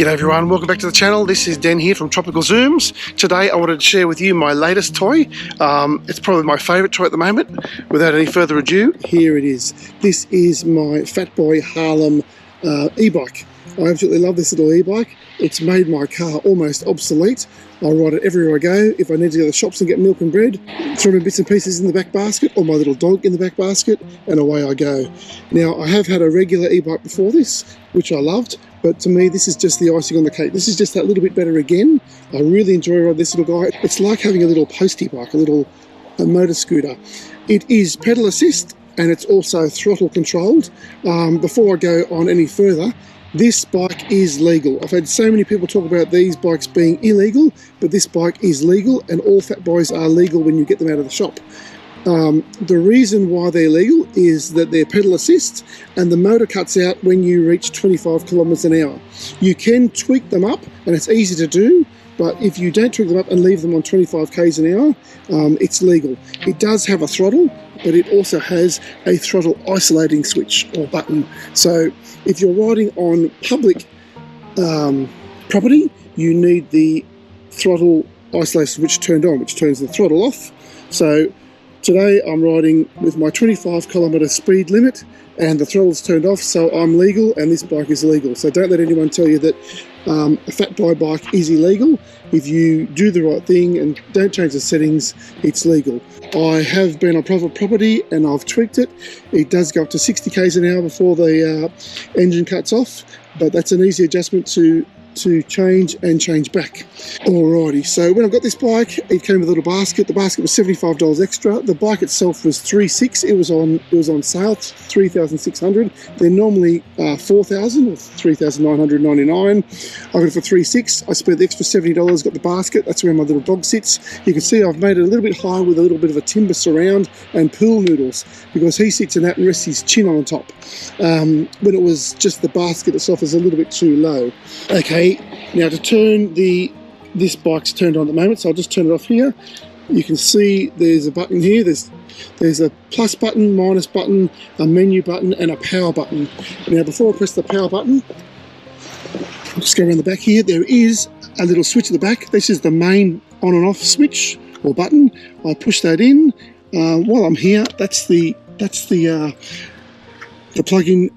G'day everyone, welcome back to the channel. This is Den here from Tropical Zooms. Today I wanted to share with you my latest toy. It's probably my favourite toy at the moment. Without any further ado, here it is. This is my Fatboy Harlem e-bike. I absolutely love this little e-bike. It's made my car almost obsolete. I ride it everywhere I go. If I need to go to the shops and get milk and bread, throw my bits and pieces in the back basket or my little dog in the back basket, and away I go. Now, I have had a regular e-bike before this, which I loved, but to me this is just the icing on the cake. This is just that little bit better again. I really enjoy riding this little guy. It's like having a little postie bike, a motor scooter. It is pedal assist and it's also throttle controlled. Before I go on any further, this bike is legal. I've had so many people talk about these bikes being illegal, but this bike is legal, and all fat boys are legal when you get them out of the shop. The reason why they're legal is that they're pedal assist and the motor cuts out when you reach 25 kilometers an hour. You can tweak them up and it's easy to do, but if you don't tweak them up and leave them on 25 k's an hour, it's legal. It does have a throttle, but it also has a throttle isolating switch or button. So if you're riding on public property, you need the throttle isolation switch turned on, which turns the throttle off. So today I'm riding with my 25 kilometre speed limit and the throttle's turned off, so I'm legal and this bike is legal. So don't let anyone tell you that a fat boy bike is illegal. If you do the right thing and don't change the settings, it's legal. I have been on private property and I've tweaked it. It does go up to 60 k's an hour before the engine cuts off, but that's an easy adjustment to change and change back. Alrighty, so when I got this bike, it came with a little basket. The basket was $75 extra. The bike itself was $3,600. It was on sale, $3,600. They're normally $4,000 or $3,999. I got it for $3,600. I spent the extra $70, got the basket. That's where my little dog sits. You can see I've made it a little bit high with a little bit of a timber surround and pool noodles because he sits in that and rests his chin on the top. When it was just the basket itself is a little bit too low. Okay, now to turn this bike's turned on at the moment, so I'll just turn it off here. You can see there's a button here. There's a plus button, minus button, a menu button, and a power button. Now before I press the power button, I'll just go around the back here. There is a little switch at the back. This is the main on and off switch or button. I push that in. While I'm here, that's the plug-in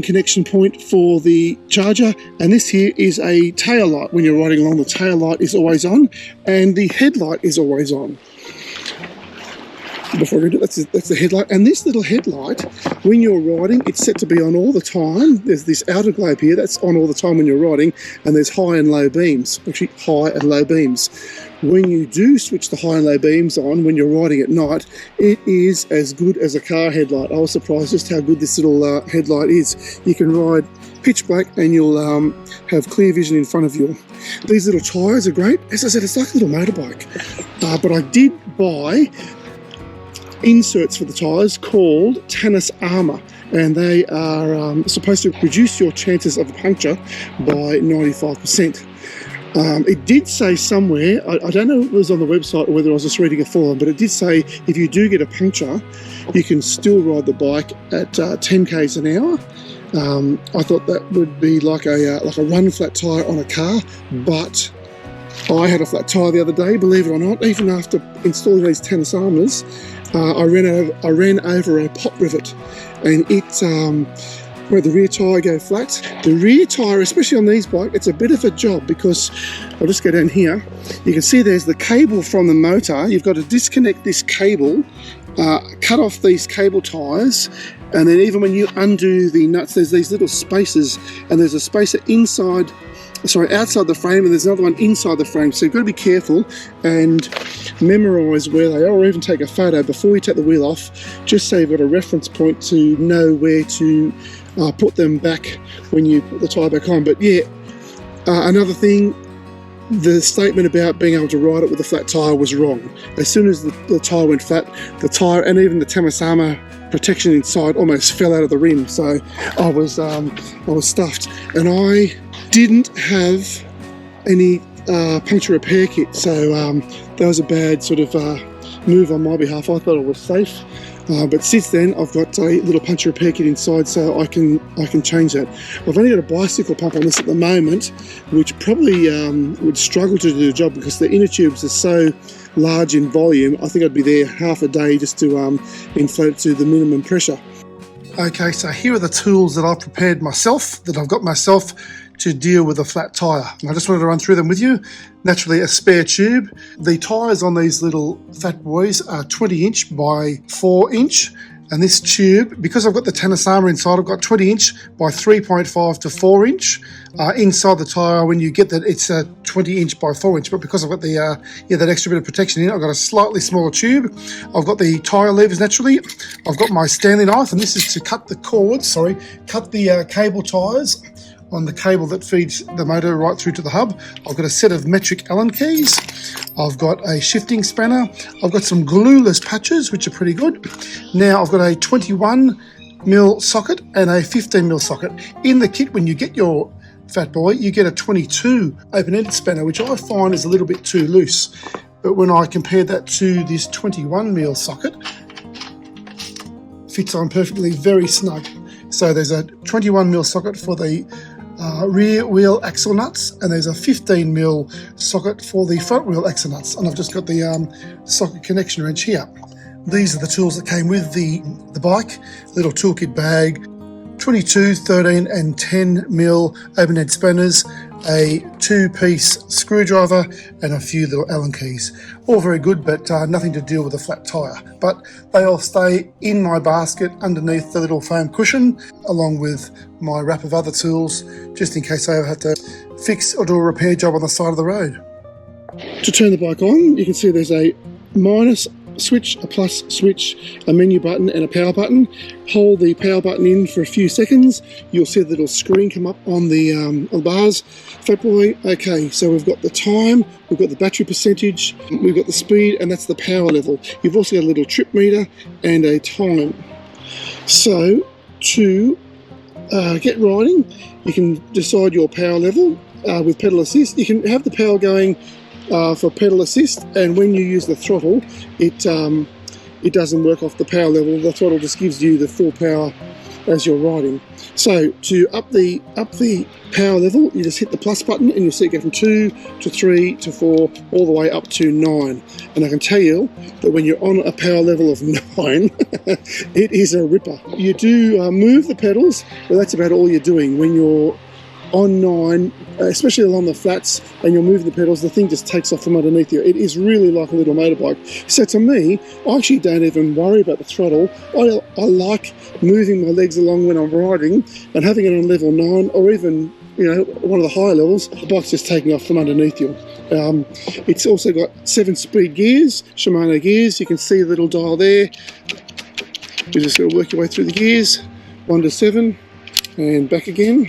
connection point for the charger, and this here is a tail light. When you're riding along, the tail light is always on and the headlight is always on. Before I read it, that's the headlight, and this little headlight, when you're riding, it's set to be on all the time. There's this outer globe here that's on all the time when you're riding, and there's high and low beams, actually high and low beams. When you do switch the high and low beams on when you're riding at night, it is as good as a car headlight. I was surprised just how good this little headlight is. You can ride pitch black and you'll have clear vision in front of you. These little tyres are great. As I said, it's like a little motorbike. But I did buy inserts for the tyres called Tannis Armour, and they are supposed to reduce your chances of a puncture by 95%. It did say somewhere, I don't know if it was on the website or whether I was just reading a forum, but it did say if you do get a puncture, you can still ride the bike at 10 k's an hour. I thought that would be like a run flat tyre on a car, but I had a flat tyre the other day, believe it or not. Even after installing these Tannis Armours, I ran over a pop rivet, and it where the rear tyre go flat. The rear tyre, especially on these bikes, it's a bit of a job because, I'll just go down here, you can see there's the cable from the motor. You've got to disconnect this cable, cut off these cable ties, and then even when you undo the nuts, there's these little spaces, and there's a spacer outside the frame, and there's another one inside the frame, so you've got to be careful and memorise where they are, or even take a photo before you take the wheel off, just so you've got a reference point to know where to put them back when you put the tyre back on. But yeah, another thing, the statement about being able to ride it with a flat tyre was wrong. As soon as the tyre went flat, the tyre and even the Tannis Armour protection inside almost fell out of the rim, so I was stuffed, and I didn't have any puncture repair kit, so that was a bad sort of move on my behalf. I thought I was safe. But since then I've got a little punch repair kit inside, so I can change that. I've only got a bicycle pump on this at the moment, which probably would struggle to do the job because the inner tubes are so large in volume. I think I'd be there half a day just to inflate it to the minimum pressure. Okay, so here are the tools that I've prepared myself, that I've got myself to deal with a flat tyre. And I just wanted to run through them with you. Naturally, a spare tube. The tyres on these little fat boys are 20-inch by 4-inch. And this tube, because I've got the Tanasama inside, I've got 20-inch by 3.5 to 4-inch. Inside the tyre, when you get that, it's a 20-inch by 4-inch. But because I've got the that extra bit of protection in it, I've got a slightly smaller tube. I've got the tyre levers naturally. I've got my Stanley knife, and this is to cut the cable tyres on the cable that feeds the motor right through to the hub. I've got a set of metric Allen keys. I've got a shifting spanner. I've got some glueless patches, which are pretty good. Now I've got a 21mm socket and a 15mm socket. In the kit, when you get your Fat Boy, you get a 22 open-ended spanner, which I find is a little bit too loose. But when I compare that to this 21mm socket, fits on perfectly, very snug. So there's a 21mm socket for the rear wheel axle nuts, and there's a 15mm socket for the front wheel axle nuts, and I've just got the socket connection wrench here. These are the tools that came with the bike, little toolkit bag, 22, 13 and 10mm open-end spanners, a 2-piece screwdriver and a few little Allen keys. All very good, but nothing to deal with a flat tyre. But they all stay in my basket underneath the little foam cushion, along with my wrap of other tools, just in case I ever have to fix or do a repair job on the side of the road. To turn the bike on, you can see there's a minus switch, a plus switch, a menu button and a power button. Hold the power button in for a few seconds. You'll see the little screen come up on the bars. Fat Boy, okay, so we've got the time, we've got the battery percentage, we've got the speed, and that's the power level. You've also got a little trip meter and a time. So to get riding, you can decide your power level with pedal assist. You can have the power going for pedal assist, and when you use the throttle, it doesn't work off the power level. The throttle just gives you the full power as you're riding. So to up the power level, you just hit the plus button and you'll see it go from 2 to 3 to 4 all the way up to 9. And I can tell you that when you're on a power level of 9, it is a ripper. You do move the pedals, but that's about all you're doing. When you're on 9, especially along the flats, and you're moving the pedals, the thing just takes off from underneath you. It is really like a little motorbike. So to me, I actually don't even worry about the throttle. I like moving my legs along when I'm riding, and having it on level 9 or even one of the higher levels, the bike's just taking off from underneath you. It's also got 7-speed gears, Shimano gears. You can see the little dial there. You're just going to work your way through the gears, 1 to 7 and back again.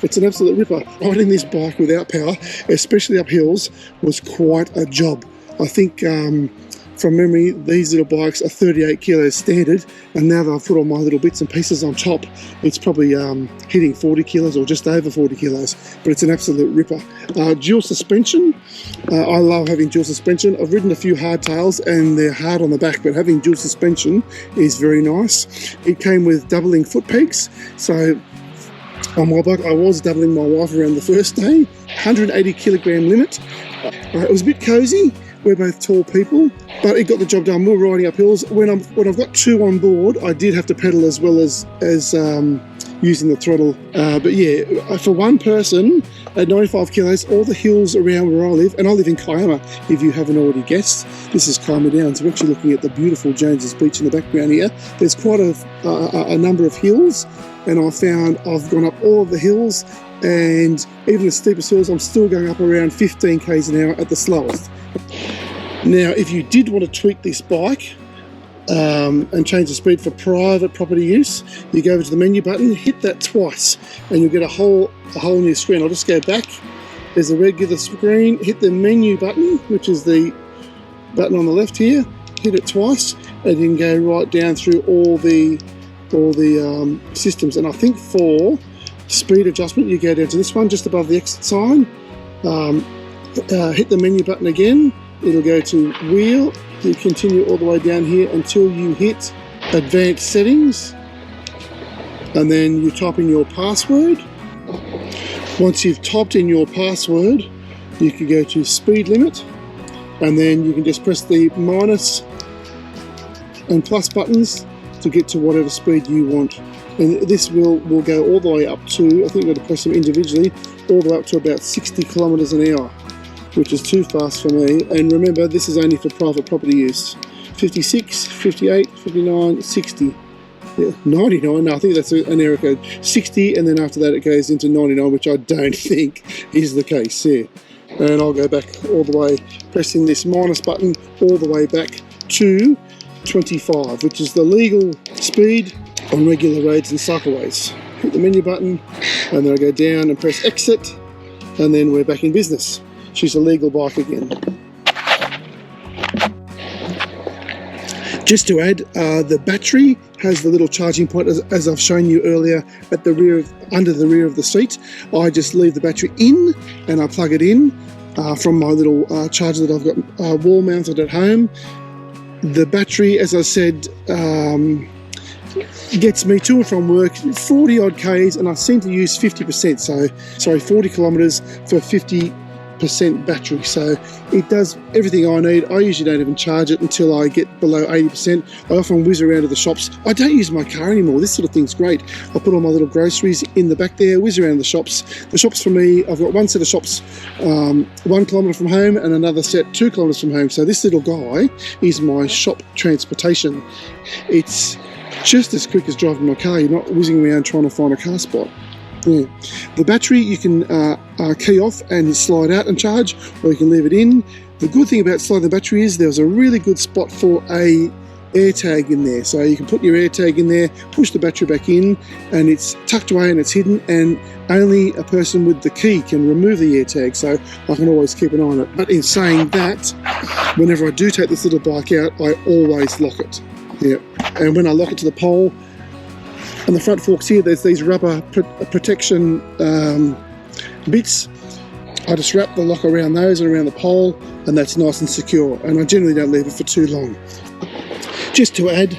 It's an absolute ripper. Riding this bike without power, especially up hills, was quite a job. I think from memory, these little bikes are 38 kilos standard, and now that I've put all my little bits and pieces on top, it's probably hitting 40 kilos or just over 40 kilos, but it's an absolute ripper. Dual suspension. I love having dual suspension. I've ridden a few hardtails and they're hard on the back, but having dual suspension is very nice. It came with doubling foot pegs, so on my bike, I was doubling my wife around the first day. 180 kilogram limit. It was a bit cozy. We're both tall people, but it got the job done. We were riding up hills. When I've got 2 on board, I did have to pedal as well as using the throttle. But yeah, for one person at 95 kilos, all the hills around where I live, and I live in Kiama, if you haven't already guessed, this is Kiama Downs. We're actually looking at the beautiful Jones's Beach in the background here. There's quite a number of hills, and I found I've gone up all of the hills, and even the steepest hills, I'm still going up around 15 k's an hour at the slowest. Now, if you did want to tweak this bike and change the speed for private property use, you go over to the menu button, hit that twice, and you'll get a whole new screen. I'll just go back. There's a regular screen. Hit the menu button, which is the button on the left here. Hit it twice, and you can go right down through all the systems. And I think for speed adjustment, you go down to this one just above the exit sign. Hit the menu button again. It'll go to wheel. You continue all the way down here until you hit advanced settings, and then you type in your password. Once you've typed in your password, you can go to speed limit, and then you can just press the minus and plus buttons to get to whatever speed you want. And this will go all the way up to, I think you've got to press them individually, all the way up to about 60 kilometers an hour, which is too fast for me. And remember, this is only for private property use. 56, 58, 59, 60. Yeah, 99, no, I think that's an error code. 60, and then after that it goes into 99, which I don't think is the case here. And I'll go back all the way, pressing this minus button all the way back to 25, which is the legal speed on regular roads and cycleways. Hit the menu button, and then I go down and press exit, and then we're back in business. She's a legal bike again. Just to add, the battery has the little charging point, as I've shown you earlier, at the rear, under the rear of the seat. I just leave the battery in and I plug it in from my little charger that I've got wall mounted at home. The battery, as I said, gets me to and from work 40 odd Ks, and I seem to use 50%, so 40 kilometers for 50% battery, so it does everything I need. I usually don't even charge it until I get below 80%. I often whiz around to the shops. I don't use my car anymore. This sort of thing's great. I put all my little groceries in the back there, whiz around the shops. The shops for me, I've got one set of shops 1 kilometre from home and another set 2 kilometres from home, so this little guy is my shop transportation. It's just as quick as driving my car. You're not whizzing around trying to find a car spot. Yeah. The battery you can key off and slide out and charge, or you can leave it in. The good thing about sliding the battery is there's a really good spot for a air tag in there, so you can put your air tag in there, push the battery back in, and it's tucked away and it's hidden, and only a person with the key can remove the air tag, so I can always keep an eye on it. But in saying that, whenever I do take this little bike out, I always lock it. Yeah. And when I lock it to the pole, on the front forks here, there's these rubber protection bits. I just wrap the lock around those and around the pole, and that's nice and secure, and I generally don't leave it for too long. Just to add,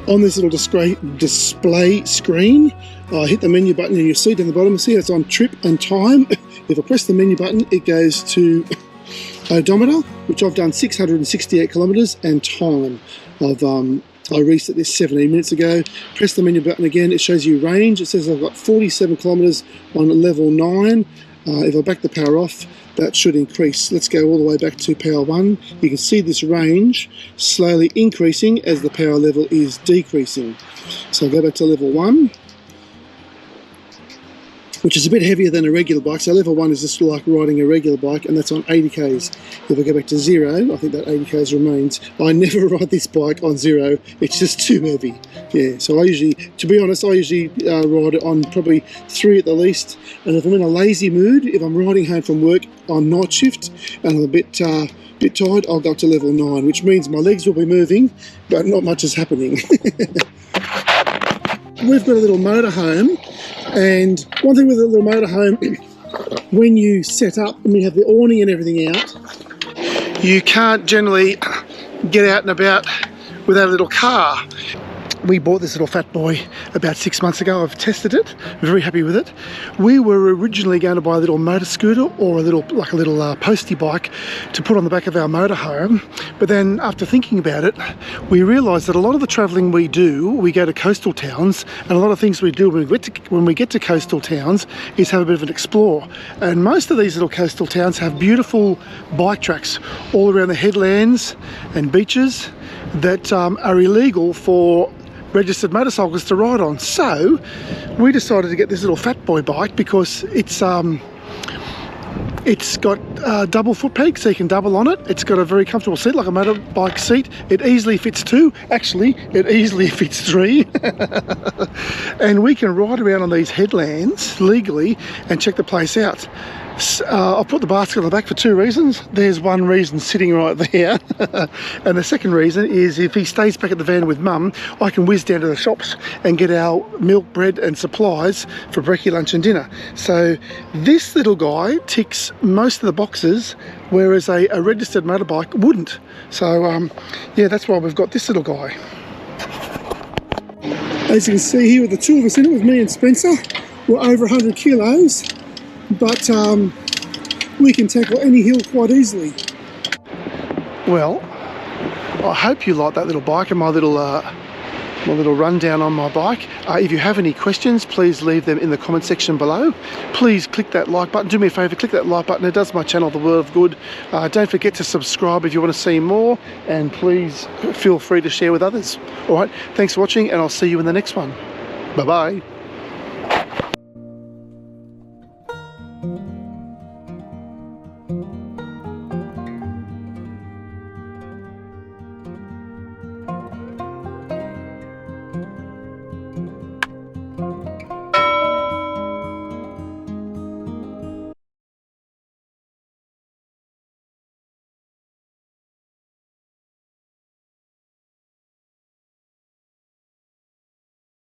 on this little display screen, I hit the menu button and you see down the bottom, see it's on trip and time. If I press the menu button, it goes to odometer, which I've done 668 kilometers, and time. I reset this 17 minutes ago. Press the menu button again, it shows you range. It says I've got 47 kilometers on level 9. If I back the power off, that should increase. Let's go all the way back to power 1. You can see this range slowly increasing as the power level is decreasing. So I'll go back to level 1, which is a bit heavier than a regular bike. So level 1 is just like riding a regular bike, and that's on 80 Ks. If I go back to 0, I think that 80 Ks remains. I never ride this bike on 0, it's just too heavy. Yeah, so I usually, to be honest, ride it on probably 3 at the least. And if I'm in a lazy mood, if I'm riding home from work on night shift and I'm a bit tired, I'll go up to level 9, which means my legs will be moving, but not much is happening. We've got a little motorhome, and one thing with a little motorhome, when you set up and you have the awning and everything out, you can't generally get out and about without a little car. We bought this little Fatboy about 6 months ago. I've tested it, very happy with it. We were originally going to buy a little motor scooter or a little postie bike to put on the back of our motorhome, but then after thinking about it, we realised that a lot of the travelling we do, we go to coastal towns, and a lot of things we do when we get to coastal towns is have a bit of an explore. And most of these little coastal towns have beautiful bike tracks all around the headlands and beaches that are illegal for registered motorcyclists to ride on. So we decided to get this little Fatboy bike because it's got double foot pegs, so you can double on it. It's got a very comfortable seat, like a motorbike seat. It easily fits 2. Actually, it easily fits 3. And we can ride around on these headlands legally and check the place out. I'll put the basket on the back for 2 reasons. There's one reason sitting right there. And the second reason is if he stays back at the van with Mum, I can whiz down to the shops and get our milk, bread and supplies for brekkie, lunch and dinner. So this little guy ticks most of the boxes, whereas a registered motorbike wouldn't. So yeah, that's why we've got this little guy. As you can see here with the two of us in it, with me and Spencer, we're over 100 kilos, but we can tackle any hill quite easily. Well, I hope you like that little bike and my little rundown on my bike. If you have any questions, please leave them in the comment section below. Please click that like button. Do me a favour, click that like button. It does my channel the world of good. Don't forget to subscribe if you want to see more, and please feel free to share with others. All right, thanks for watching, and I'll see you in the next one. Bye-bye.